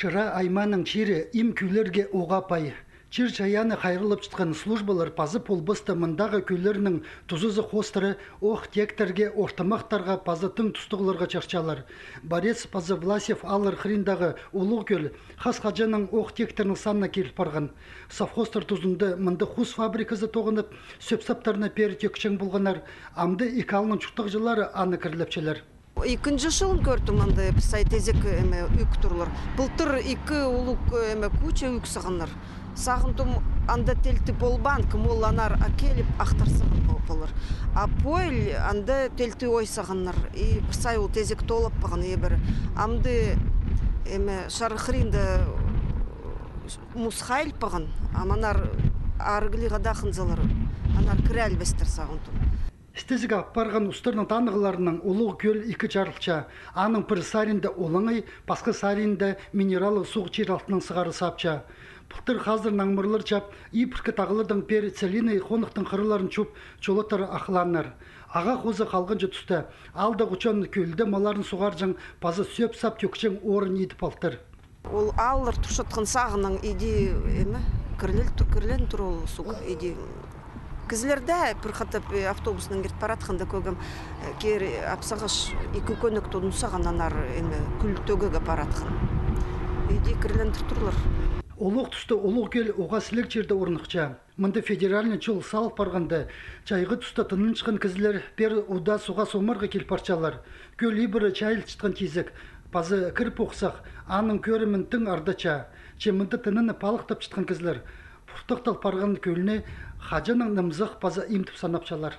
Шыра айманың чири им күйлерге оғапай. Чир чаяны хайрылып чыткан службалар пазы полбысты мындағы күйлерінің тузызы хостыры ох тектерге ортамақтарға пазытың тұстығыларға чарчалар. Борец пазы Власев алыр хриндағы улуг көл хас хаджаның ох тектерінің санына келіп барған. Совхостар тузынды мынды хус фабрикасы тоғынып сөпсаптарына пері текшен болғанар, амды икалының чуқтық жылары аны кірлепчелер. Икинчи жылын көрдім анда сайтезек үк турлар. Былтыр икі улук куча үк сағыныр. Сағынтым анда телті болбан, кымолланар акеліп ақтар сағын болыр. А пойл анда телті ой сағыныр. И сай ол тезек толып бағын ебір. Амды шарықыринді мұсхайл бағын. Аманар арғылиға дақынзалар. Анар кірәл бестер сағынтым. Стезігі аппарған ұстырның танығыларының ұлық көл екі жарылча. Аның бір саринді олыңай, басқы саринді минералы суғы чиралтының сығары сапча. Бұқтыр қазір наңмырлар чап, ипіркі тағылырдың пері целиной қонықтың қырыларын чөп, чолотары ақыланар. Аға қозы қалғын жүтісті, алды ғучан көлді маларын суғар жың, пазы сөп сап төкчен орын етіп алтыр. Ол алыр тұршытқын сағының иди кірлен тұр ол суғы иди. Кізлерді бір қатып автобусының керт паратқанда көгім кер апсағыш екі көнік тұдын сағананар күл төгігі паратқын. Үйде кірілендір тұрлар. Олық тұсты олық кел оға сілік жерді орнықча. Мұнды федеральный чол салып барғанды, чайғы тұсты тынын шықын кізлер пер ұда суға сомарға кел парчалар. Көл ибірі чайыл чытқан кезік, пазы кіріп оқсақ, аның көрімін тың ардача, чемінді тыныны палықтап чытқан кізлер. Пұртықтал парған көліне хажаның нымзық пазы имтіп санапчалар.